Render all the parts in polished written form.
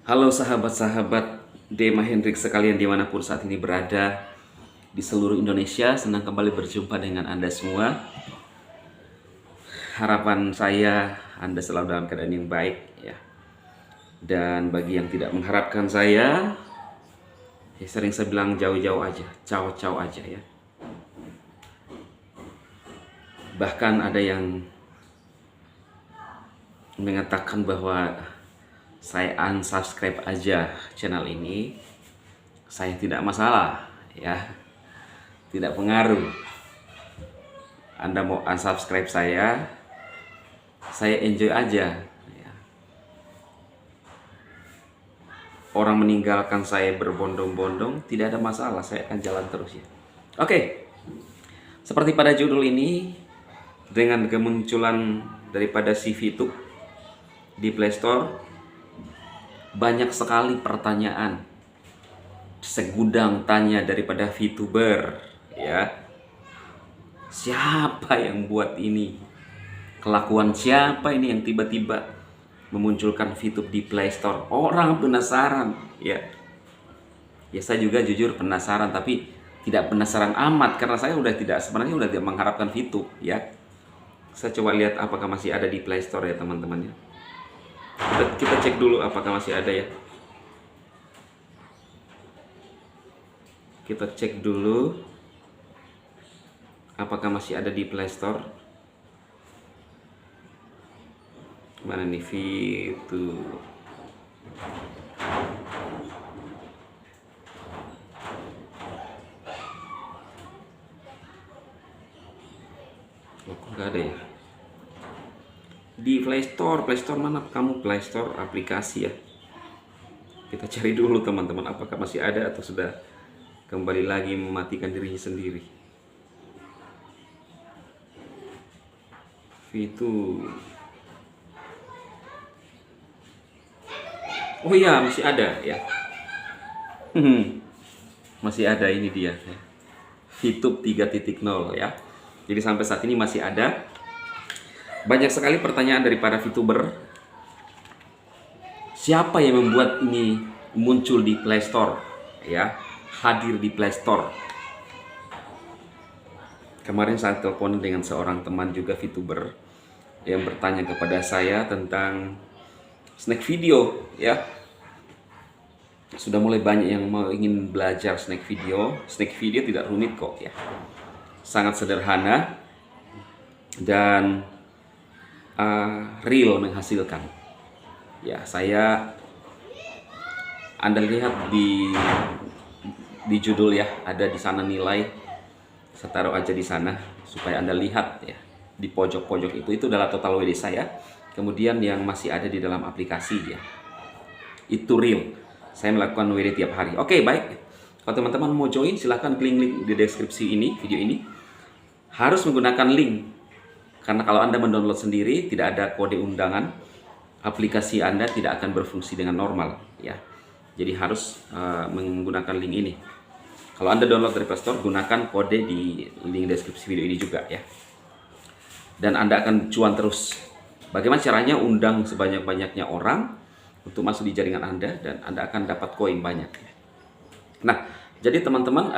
Halo sahabat-sahabat Dema Hendrik sekalian dimanapun saat ini berada di seluruh Indonesia. Senang kembali berjumpa dengan Anda semua. Harapan saya Anda selalu dalam keadaan yang baik ya. Dan bagi yang tidak mengharapkan saya, ya sering saya bilang jauh-jauh aja, caw-caw aja ya. Bahkan ada yang mengatakan bahwa saya unsubscribe aja channel ini, saya tidak masalah ya, tidak pengaruh. Anda mau unsubscribe saya enjoy aja ya. Orang meninggalkan saya berbondong-bondong tidak ada masalah, saya akan jalan terus ya. Oke, seperti pada judul ini, dengan kemunculan daripada si VTube di Play Store, banyak sekali pertanyaan, segudang tanya daripada VTuber ya. Siapa yang buat ini? Kelakuan siapa ini yang tiba-tiba memunculkan VTube di Play Store? Orang penasaran ya. Ya saya juga jujur penasaran, tapi tidak penasaran amat karena saya sebenarnya udah tidak mengharapkan VTube ya. Saya coba lihat apakah masih ada di Play Store ya teman-teman ya. Kita cek dulu apakah masih ada ya. Kita cek dulu apakah masih ada di Play Store. Mana nih VTube? Kok nggak ada ya? Di Play Store mana kamu? Play Store aplikasi ya. Kita cari dulu teman-teman apakah masih ada atau sudah kembali lagi mematikan dirinya sendiri. Itu. Oh iya, masih ada ya. Masih ada, ini dia ya. VTube 3.0 ya. Jadi sampai saat ini masih ada. Banyak sekali pertanyaan dari para VTuber. Siapa yang membuat ini muncul di Play Store ya, hadir di Play Store? Kemarin saya telepon dengan seorang teman juga VTuber yang bertanya kepada saya tentang snack video ya. Sudah mulai banyak yang ingin belajar snack video. Snack video tidak rumit kok ya. Sangat sederhana dan real menghasilkan. Ya, Anda lihat di judul ya, ada di sana nilai. Saya taruh aja di sana supaya Anda lihat ya. Di pojok-pojok itu adalah total WD saya. Kemudian yang masih ada di dalam aplikasi ya. Itu real. Saya melakukan WD tiap hari. Oke, baik. Kalau teman-teman mau join silahkan klik link di deskripsi ini, video ini. Harus menggunakan link. Karena kalau Anda mendownload sendiri, tidak ada kode undangan, aplikasi Anda tidak akan berfungsi dengan normal ya. Jadi harus menggunakan link ini. Kalau Anda download dari Play Store, gunakan kode di link deskripsi video ini juga ya. Dan Anda akan cuan terus. Bagaimana caranya? Undang sebanyak-banyaknya orang untuk masuk di jaringan Anda dan Anda akan dapat koin banyak ya. Nah, jadi teman-teman,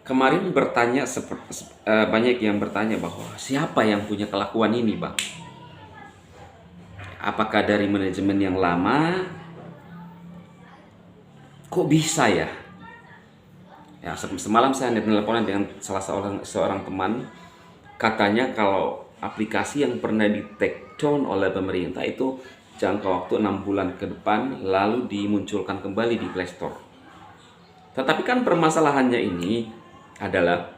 kemarin banyak yang bertanya bahwa siapa yang punya kelakuan ini, Bang? Apakah dari manajemen yang lama? Kok bisa ya? Ya, semalam saya teleponan dengan seorang teman, katanya kalau aplikasi yang pernah di take down oleh pemerintah itu jangka waktu 6 bulan ke depan lalu dimunculkan kembali di Play Store. Tetapi kan permasalahannya ini adalah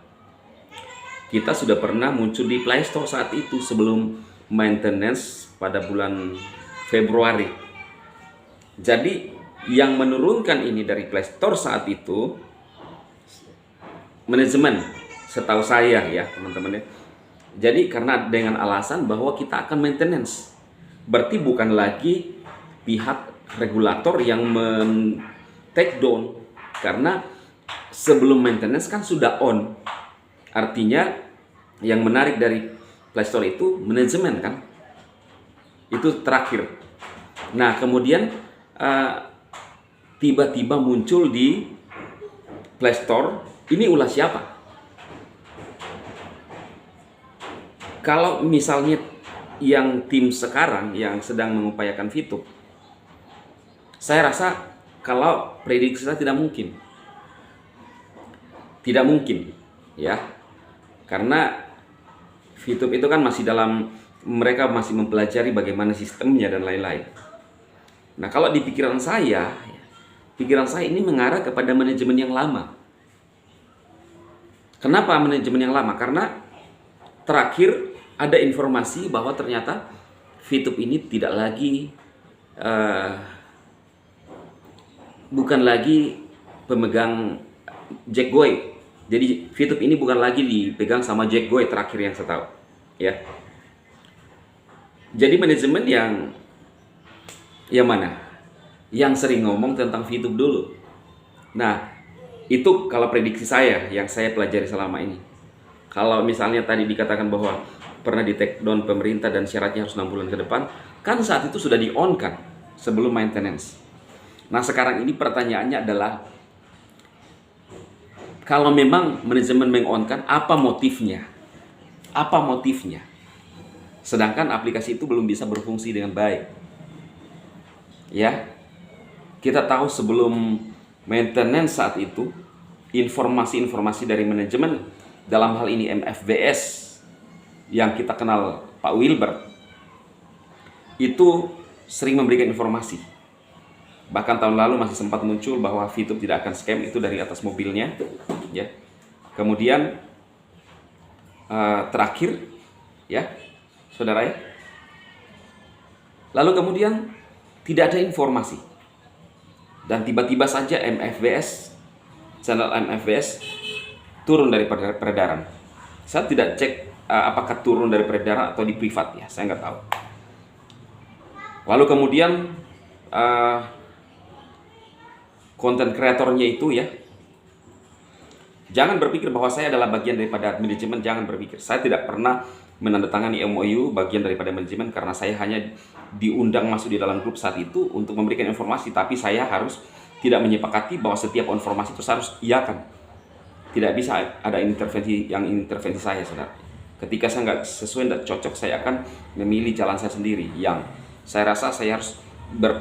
kita sudah pernah muncul di Play Store saat itu sebelum maintenance pada bulan Februari. Jadi yang menurunkan ini dari Play Store saat itu manajemen, setahu saya ya teman-teman ya. Jadi karena dengan alasan bahwa kita akan maintenance. Berarti bukan lagi pihak regulator yang take down, karena sebelum maintenance kan sudah on. Artinya yang menarik dari Play Store itu manajemen kan. Itu terakhir. Nah, kemudian tiba-tiba muncul di Play Store, ini ulah siapa? Kalau misalnya yang tim sekarang yang sedang mengupayakan VTube, saya rasa kalau prediksi saya tidak mungkin. Tidak mungkin, ya. Karena VTube itu kan masih mereka masih mempelajari bagaimana sistemnya dan lain-lain. Nah, kalau di pikiran saya ini mengarah kepada manajemen yang lama. Kenapa manajemen yang lama? Karena terakhir ada informasi bahwa ternyata VTube ini tidak lagi bukan lagi pemegang Jack Goy. Jadi VTube ini bukan lagi dipegang sama Jack Goy terakhir yang saya tahu, ya. Jadi manajemen yang mana? Yang sering ngomong tentang VTube dulu. Nah, itu kalau prediksi saya yang saya pelajari selama ini. Kalau misalnya tadi dikatakan bahwa pernah di take down pemerintah dan syaratnya harus 6 bulan ke depan, kan saat itu sudah di-on kan sebelum maintenance. Nah, sekarang ini pertanyaannya adalah, kalau memang manajemen meng-on-kan, apa motifnya? Apa motifnya? Sedangkan aplikasi itu belum bisa berfungsi dengan baik. Ya. Kita tahu sebelum maintenance saat itu, informasi-informasi dari manajemen, dalam hal ini MFBS yang kita kenal Pak Wilbert, itu sering memberikan informasi. Bahkan tahun lalu masih sempat muncul bahwa VTube tidak akan scam, itu dari atas mobilnya, ya. Kemudian terakhir, ya, saudara ya, lalu kemudian tidak ada informasi, dan tiba-tiba saja channel MFBS turun dari peredaran. Saya tidak cek apakah turun dari peredaran atau di privat, ya, saya nggak tahu. Lalu kemudian konten kreatornya itu, ya, jangan berpikir bahwa saya adalah bagian daripada manajemen, jangan berpikir. Saya tidak pernah menandatangani MOU bagian daripada manajemen, karena saya hanya diundang masuk di dalam grup saat itu untuk memberikan informasi, tapi saya harus tidak menyepakati bahwa setiap informasi itu harus iakan. Tidak bisa ada intervensi saya, saudara. Ketika saya nggak sesuai dan cocok, saya akan memilih jalan saya sendiri yang saya rasa saya harus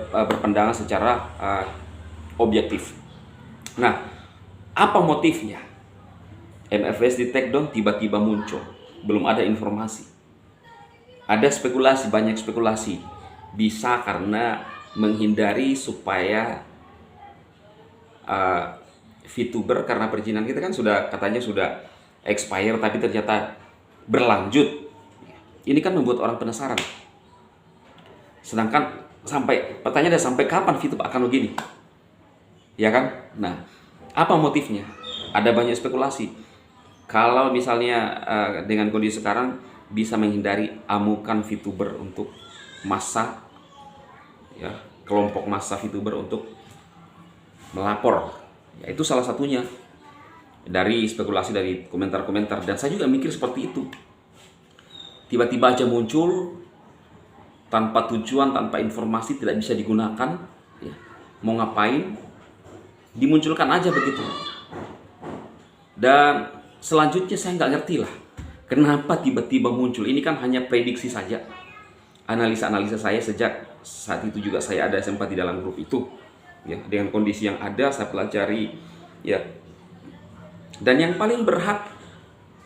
berpandangan secara objektif. Nah, apa motifnya? MFBS di take down, tiba-tiba muncul, belum ada informasi. Ada spekulasi, banyak spekulasi. Bisa karena menghindari supaya VTuber, karena perizinan kita kan katanya sudah expire, tapi ternyata berlanjut. Ini kan membuat orang penasaran. Sedangkan pertanyaannya sampai kapan VTube akan begini? Ya kan? Nah, apa motifnya? Ada banyak spekulasi. Kalau misalnya dengan kondisi sekarang bisa menghindari amukan VTuber untuk massa, ya, kelompok massa VTuber untuk melapor. Ya, itu salah satunya dari spekulasi dari komentar-komentar, dan saya juga mikir seperti itu. Tiba-tiba aja muncul tanpa tujuan, tanpa informasi, tidak bisa digunakan, ya. Mau ngapain? Dimunculkan aja begitu. Dan selanjutnya saya nggak ngerti lah, kenapa tiba-tiba muncul. Ini kan hanya prediksi saja, analisa-analisa saya sejak saat itu juga saya ada sempat di dalam grup itu, ya, dengan kondisi yang ada saya pelajari, ya. Dan yang paling berhak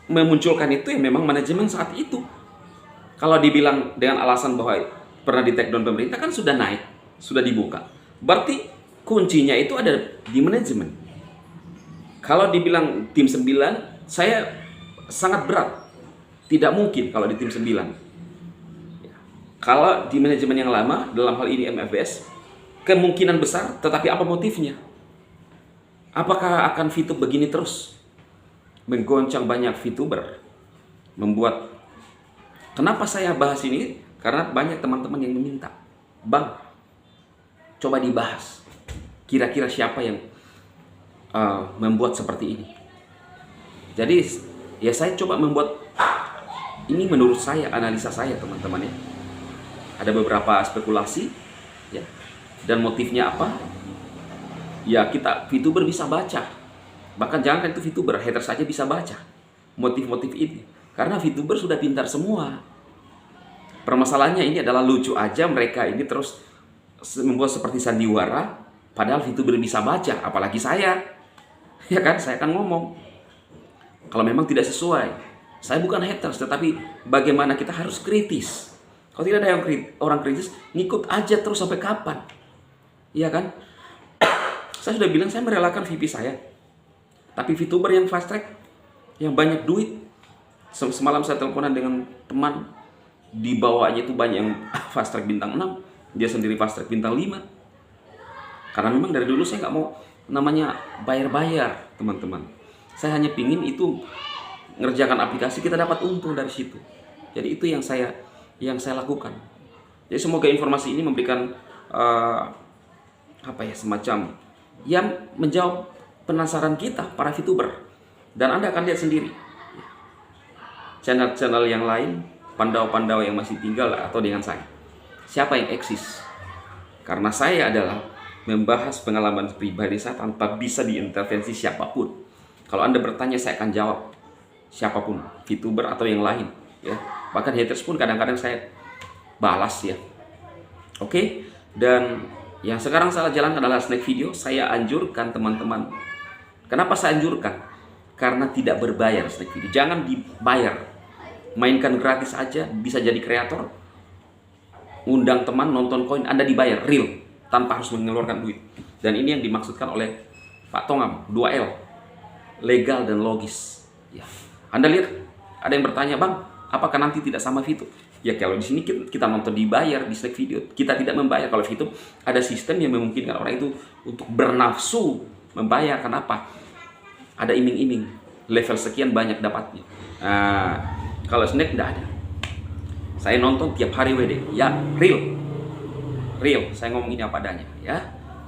memunculkan itu ya memang manajemen saat itu. Kalau dibilang dengan alasan bahwa pernah di take down pemerintah, kan sudah naik, sudah dibuka, berarti kuncinya itu ada di manajemen. Kalau dibilang tim 9, saya sangat berat. Tidak mungkin kalau di tim 9. Kalau di manajemen yang lama, dalam hal ini MFBS, kemungkinan besar, tetapi apa motifnya? Apakah akan VTube begini terus? Menggoncang banyak VTuber. Kenapa saya bahas ini? Karena banyak teman-teman yang meminta, Bang, coba dibahas. Kira-kira siapa yang membuat seperti ini? Jadi ya saya coba membuat ini menurut saya, analisa saya, teman-teman, ya. Ada beberapa spekulasi, ya. Dan motifnya apa? Ya kita VTuber bisa baca. Bahkan jangan itu VTuber, hater saja bisa baca motif-motif ini. Karena VTuber sudah pintar semua. Permasalahannya ini adalah lucu aja mereka ini terus membuat seperti sandiwara, padahal VTuber bisa baca, apalagi saya. Ya kan, saya kan ngomong. Kalau memang tidak sesuai, saya bukan haters, tetapi bagaimana kita harus kritis. Kalau tidak ada orang kritis, ngikut aja terus sampai kapan? Iya kan? Saya sudah bilang saya merelakan VP saya. Tapi VTuber yang fast track, yang banyak duit. Semalam saya teleponan dengan teman, di bawahnya itu banyak yang fast track bintang 6, dia sendiri fast track bintang 5. Karena memang dari dulu saya nggak mau namanya bayar-bayar, teman-teman. Saya hanya pingin itu ngerjakan aplikasi, kita dapat untung dari situ. Jadi itu yang saya lakukan. Jadi semoga informasi ini memberikan semacam yang menjawab penasaran kita para VTuber. Dan Anda akan lihat sendiri channel-channel yang lain, pandau-pandau yang masih tinggal atau dengan saya. Siapa yang eksis? Karena saya adalah membahas pengalaman pribadi saya tanpa bisa diintervensi siapapun. Kalau Anda bertanya, saya akan jawab. Siapapun, VTuber atau yang lain, ya. Bahkan haters pun kadang-kadang saya balas, ya. Oke? Dan yang sekarang saya jalankan adalah snack video. Saya anjurkan teman-teman. Kenapa saya anjurkan? Karena tidak berbayar snack video. Jangan dibayar. Mainkan gratis aja, bisa jadi kreator. Undang teman, nonton koin, Anda dibayar real tanpa harus mengeluarkan duit. Dan ini yang dimaksudkan oleh Pak Tongam, 2L. Legal dan logis. Ya. Anda lihat, ada yang bertanya, "Bang, apakah nanti tidak sama Vito?" Ya kalau di sini kita nonton dibayar di snack video, kita tidak membayar. Kalau Vito ada sistem yang memungkinkan orang itu untuk bernafsu membayar. Kenapa? Ada iming-iming, level sekian banyak dapatnya. Nah, kalau snack tidak ada. Saya nonton tiap hari WD, ya real. Saya ngomong ini apa adanya, ya.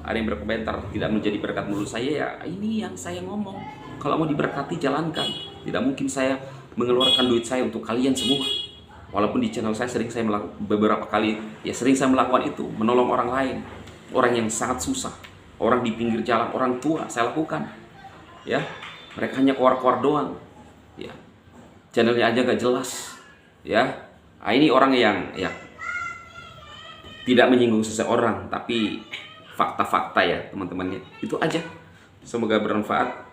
Ada yang berkomentar tidak menjadi berkat mulut saya, ya ini yang saya ngomong. Kalau mau diberkati jalankan. Tidak mungkin saya mengeluarkan duit saya untuk kalian semua. Walaupun di channel saya sering saya melakukan beberapa kali, ya sering saya melakukan itu, menolong orang lain, orang yang sangat susah, orang di pinggir jalan, orang tua, saya lakukan. Ya, mereka hanya keluar-keluar doang. Ya, channelnya aja gak jelas. Ya, nah, ini orang yang ya tidak menyinggung seseorang, tapi fakta-fakta ya teman-temannya. Itu aja. Semoga bermanfaat.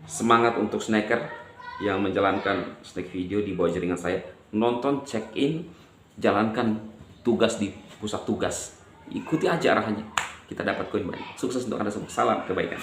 Semangat untuk snacker yang menjalankan snack video di bawah jaringan saya. Nonton, check in, jalankan tugas di pusat tugas. Ikuti aja arahannya. Kita dapat koin banyak. Sukses untuk Anda semua. Salam kebaikan.